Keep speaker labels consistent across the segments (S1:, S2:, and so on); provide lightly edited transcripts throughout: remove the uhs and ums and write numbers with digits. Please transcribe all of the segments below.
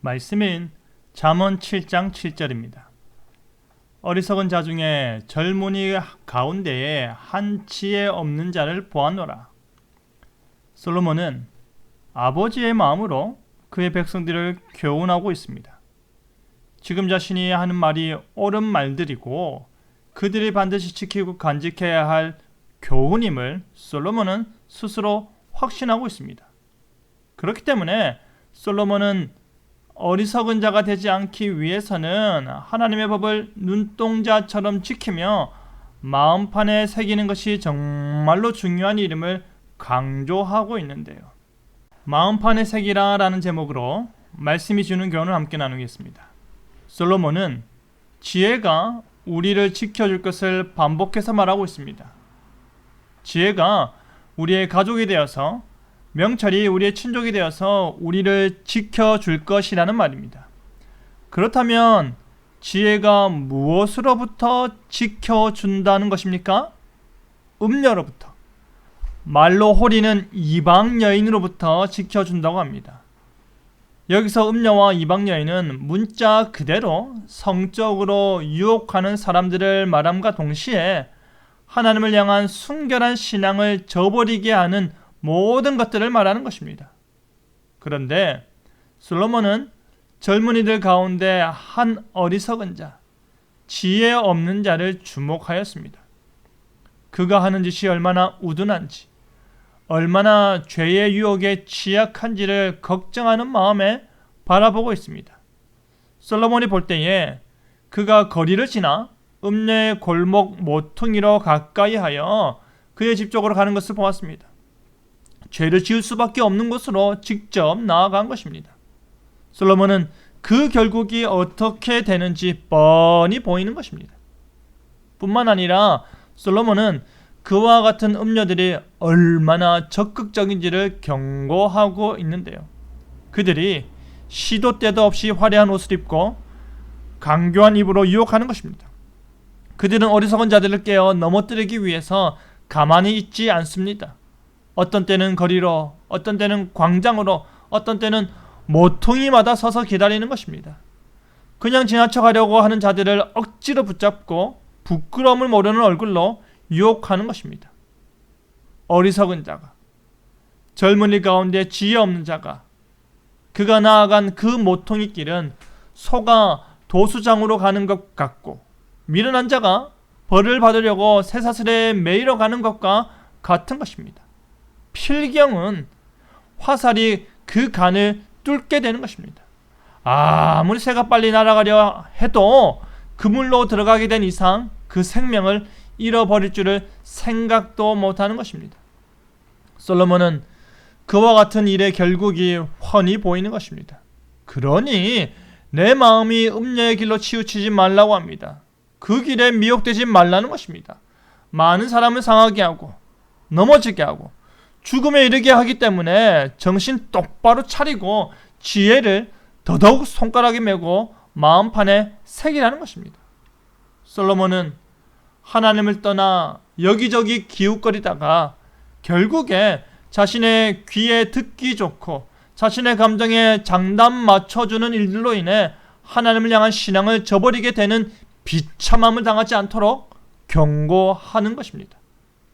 S1: 말씀인 잠언 7장 7절입니다. 어리석은 자 중에 젊은이 가운데에 한 지혜 없는 자를 보았노라. 솔로몬은 아버지의 마음으로 그의 백성들을 교훈하고 있습니다. 지금 자신이 하는 말이 옳은 말들이고 그들이 반드시 지키고 간직해야 할 교훈임을 솔로몬은 스스로 확신하고 있습니다. 그렇기 때문에 솔로몬은 어리석은 자가 되지 않기 위해서는 하나님의 법을 눈동자처럼 지키며 마음판에 새기는 것이 정말로 중요한 일임을 강조하고 있는데요. 마음판에 새기라 라는 제목으로 말씀이 주는 교훈을 함께 나누겠습니다. 솔로몬은 지혜가 우리를 지켜줄 것을 반복해서 말하고 있습니다. 지혜가 우리의 가족이 되어서, 명철이 우리의 친족이 되어서 우리를 지켜줄 것이라는 말입니다. 그렇다면 지혜가 무엇으로부터 지켜준다는 것입니까? 음녀로부터, 말로 호리는 이방 여인으로부터 지켜준다고 합니다. 여기서 음녀와 이방 여인은 문자 그대로 성적으로 유혹하는 사람들을 말함과 동시에 하나님을 향한 순결한 신앙을 저버리게 하는 모든 것들을 말하는 것입니다. 그런데 솔로몬은 젊은이들 가운데 한 어리석은 자, 지혜 없는 자를 주목하였습니다. 그가 하는 짓이 얼마나 우둔한지, 얼마나 죄의 유혹에 취약한지를 걱정하는 마음에 바라보고 있습니다. 솔로몬이 볼 때에 그가 거리를 지나 음녀의 골목 모퉁이로 가까이 하여 그의 집 쪽으로 가는 것을 보았습니다. 죄를 지을 수밖에 없는 곳으로 직접 나아간 것입니다. 솔로몬은 그 결국이 어떻게 되는지 뻔히 보이는 것입니다. 뿐만 아니라 솔로몬은 그와 같은 음녀들이 얼마나 적극적인지를 경고하고 있는데요. 그들이 시도 때도 없이 화려한 옷을 입고 강교한 입으로 유혹하는 것입니다. 그들은 어리석은 자들을 깨어 넘어뜨리기 위해서 가만히 있지 않습니다. 어떤 때는 거리로, 어떤 때는 광장으로, 어떤 때는 모퉁이마다 서서 기다리는 것입니다. 그냥 지나쳐가려고 하는 자들을 억지로 붙잡고 부끄러움을 모르는 얼굴로 유혹하는 것입니다. 어리석은 자가, 젊은이 가운데 지혜 없는 자가, 그가 나아간 그 모퉁이 길은 소가 도수장으로 가는 것 같고, 미련한 자가 벌을 받으려고 쇠사슬에 매이러 가는 것과 같은 것입니다. 필경은 화살이 그 간을 뚫게 되는 것입니다. 아무리 새가 빨리 날아가려 해도 그물로 들어가게 된 이상 그 생명을 잃어버릴 줄을 생각도 못하는 것입니다. 솔로몬은 그와 같은 일의 결국이 훤히 보이는 것입니다. 그러니 내 마음이 음녀의 길로 치우치지 말라고 합니다. 그 길에 미혹되지 말라는 것입니다. 많은 사람을 상하게 하고 넘어지게 하고 죽음에 이르게 하기 때문에 정신 똑바로 차리고 지혜를 더더욱 손가락에 메고 마음판에 새기라는 것입니다. 솔로몬은 하나님을 떠나 여기저기 기웃거리다가 결국에 자신의 귀에 듣기 좋고 자신의 감정에 장단 맞춰주는 일들로 인해 하나님을 향한 신앙을 저버리게 되는 비참함을 당하지 않도록 경고하는 것입니다.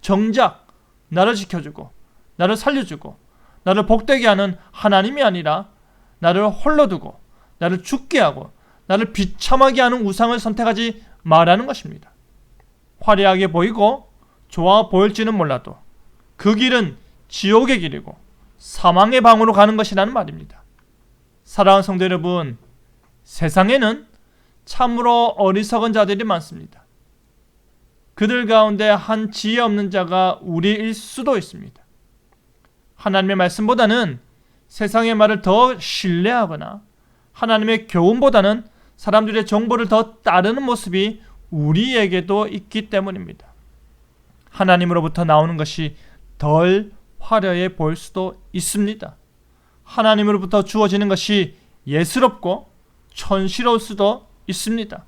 S1: 정작 나를 지켜주고 나를 살려주고 나를 복되게 하는 하나님이 아니라 나를 홀로 두고 나를 죽게 하고 나를 비참하게 하는 우상을 선택하지 말라는 것입니다. 화려하게 보이고 좋아 보일지는 몰라도 그 길은 지옥의 길이고 사망의 방으로 가는 것이라는 말입니다. 사랑하는 성도 여러분, 세상에는 참으로 어리석은 자들이 많습니다. 그들 가운데 한 지혜 없는 자가 우리일 수도 있습니다. 하나님의 말씀보다는 세상의 말을 더 신뢰하거나 하나님의 교훈보다는 사람들의 정보를 더 따르는 모습이 우리에게도 있기 때문입니다. 하나님으로부터 나오는 것이 덜 화려해 보일 수도 있습니다. 하나님으로부터 주어지는 것이 예스럽고 촌스러울 수도 있습니다.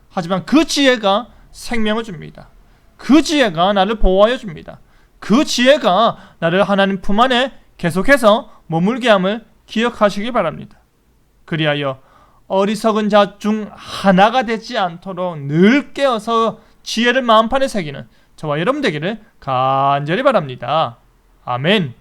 S1: 하지만 그 지혜가 생명을 줍니다. 그 지혜가 나를 보호하여 줍니다. 그 지혜가 나를 하나님 품 안에 계속해서 머물게 함을 기억하시기 바랍니다. 그리하여 어리석은 자 중 하나가 되지 않도록 늘 깨어서 지혜를 마음판에 새기는 저와 여러분 되기를 간절히 바랍니다. 아멘.